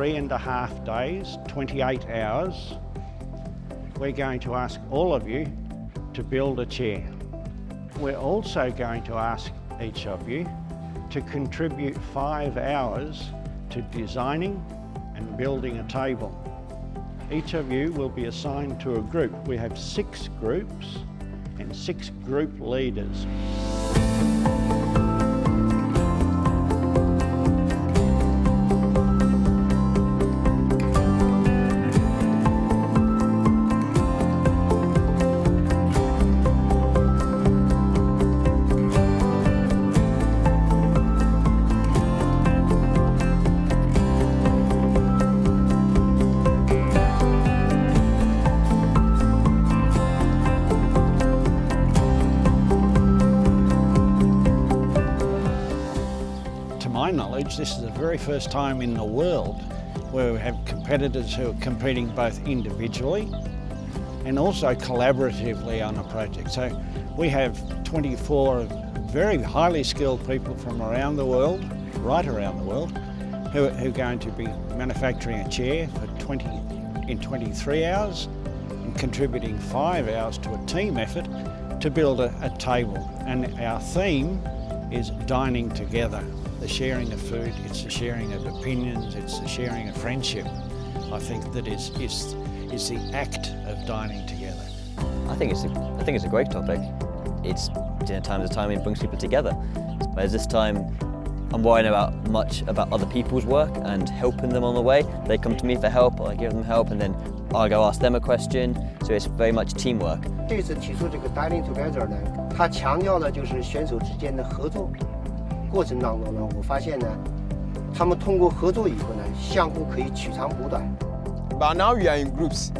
3.5 days, 28 hours, we're going to ask all of you to build a chair. We're also going to ask each of you to contribute 5 hours to designing and building a table. Each of you will be assigned to a group. We have 6 groups and 6 group leaders. To my knowledge, this is the very first time in the world where we have competitors who are competing both individually and also collaboratively on a project. So we have 24 very highly skilled people from around the world, right around the world, who are going to be manufacturing a chair for 23 hours and contributing 5 hours to a team effort to build a table. And our theme is dining together. The sharing of food, it's the sharing of opinions, it's the sharing of friendship. I think that is the act of dining together. I think it's a great topic. It's dinner time is a time it brings people together. Whereas this time I'm worrying much about other people's work and helping them on the way. They come to me for help, I give them help, and then I go ask them a question. So it's very much teamwork. 这次提出这个 dining together 呢，它强调的就是选手之间的合作。过程当中呢，我发现呢，他们通过合作以后呢，相互可以取长补短。But now we are in groups.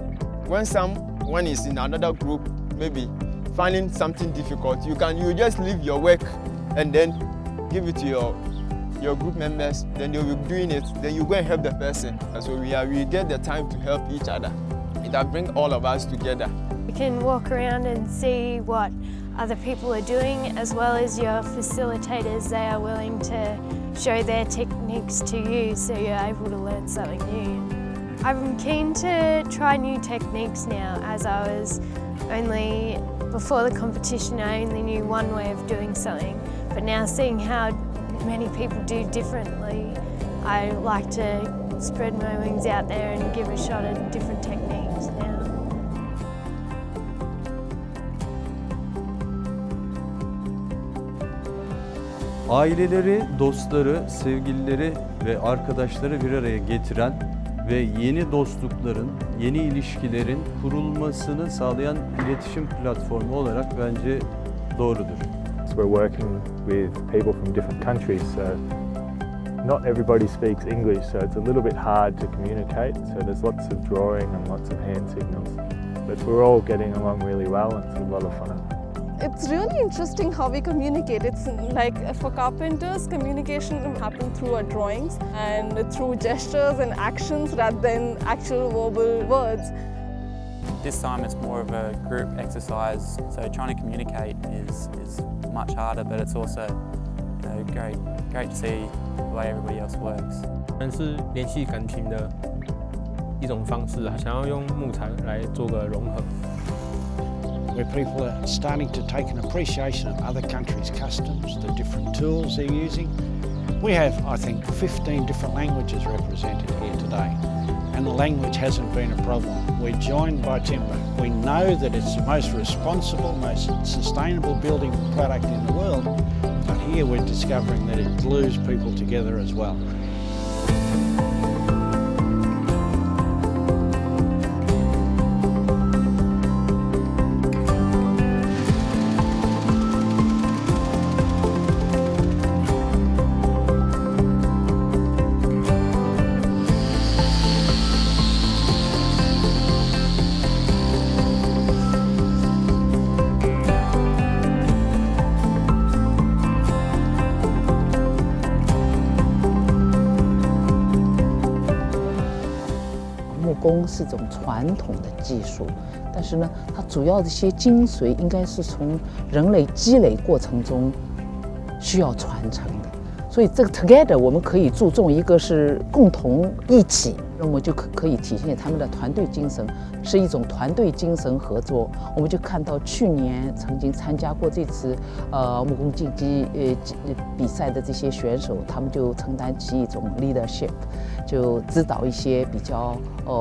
When someone is in another group, maybe finding something difficult, you just leave your work and then give it to your group members. Then they will be doing it. Then you go and help the person. And so we get the time to help each other. It will bring all of us together. You can walk around and see what other people are doing, as well as your facilitators. They are willing to show their techniques to you, so you're able to learn something new. I'm keen to try new techniques now, as I was only, before the competition, I only knew one way of doing something, but now seeing how many people do differently, I like to spread my wings out there and give a shot at different techniques now. Aileleri, dostları, sevgilileri ve arkadaşları bir araya getiren ve yeni dostlukların, yeni ilişkilerin kurulmasını sağlayan iletişim platformu olarak bence doğrudur. We're working with people from different countries, so not everybody speaks English, so it's a little bit hard to communicate. So there's lots of drawing and lots of hand signals, but we're all getting along really well, and it's a lot of fun. It's really interesting how we communicate. It's like for carpenters, communication happens through our drawings and through gestures and actions rather than actual verbal words. This time it's more of a group exercise, so trying to communicate is much harder, but it's also great to see the way everybody else works. 是联系感情的一种方式啊，想要用木材来做个融合。 Where people are starting to take an appreciation of other countries' customs, the different tools they're using. We have, I think, 15 different languages represented here today, and the language hasn't been a problem. We're joined by timber. We know that it's the most responsible, most sustainable building product in the world, but here we're discovering that it glues people together as well.木工是种传统的技术，但是呢，它主要的一些精髓应该是从人类积累过程中需要传承的。所以这个 together 我们可以注重一个是共同一起，那么就可以体现他们的团队精神，是一种团队精神合作。我们就看到去年曾经参加过这次木工竞技比赛的这些选手，他们就承担起一种 leadership， 就指导一些比较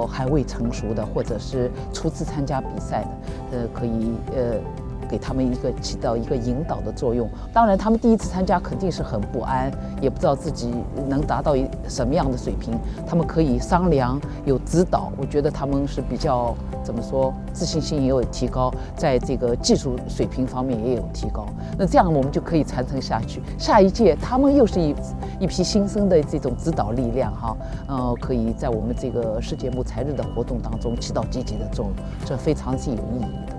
还未成熟的或者是初次参加比赛的，可以给他们起到一个引导的作用。当然，他们第一次参加肯定是很不安，也不知道自己能达到什么样的水平。他们可以商量，有指导。我觉得他们是比较怎么说，自信心也有提高，在这个技术水平方面也有提高。那这样我们就可以传承下去。下一届他们又是一批新生的这种指导力量哈，可以在我们这个世界木材日的活动当中起到积极的作用，这非常是有意义的。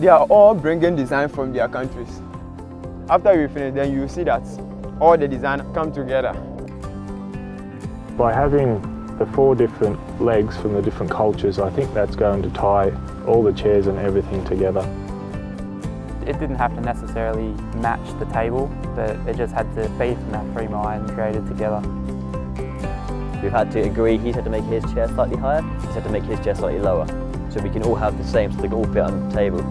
They are all bringing design from their countries. After we finish, then you see that all the design come together. By having the 4 different legs from the different cultures, I think that's going to tie all the chairs and everything together. It didn't have to necessarily match the table, but it just had to be from that 3 minds created together. We've had to agree, he's had to make his chair slightly higher, he's had to make his chair slightly lower, so we can all have the same, so they can all fit on the table.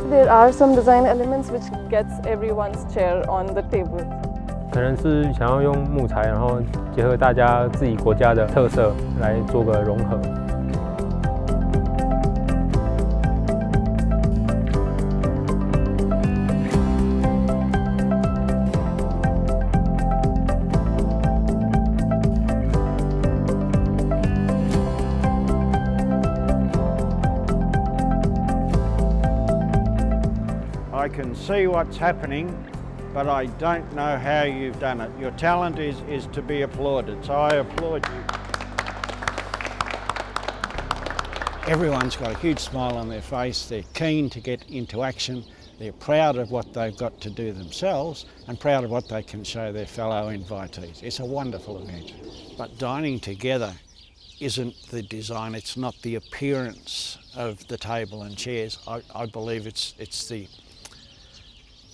There are some design elements which gets everyone's chair on the table. 可能是想要用木材，然后结合大家自己国家的特色来做个融合。I can see what's happening, but I don't know how you've done it. Your talent is to be applauded, so I applaud you. Everyone's got a huge smile on their face. They're keen to get into action. They're proud of what they've got to do themselves and proud of what they can show their fellow invitees. It's a wonderful event. But dining together isn't the design, it's not the appearance of the table and chairs. I believe it's the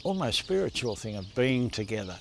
almost spiritual thing of being together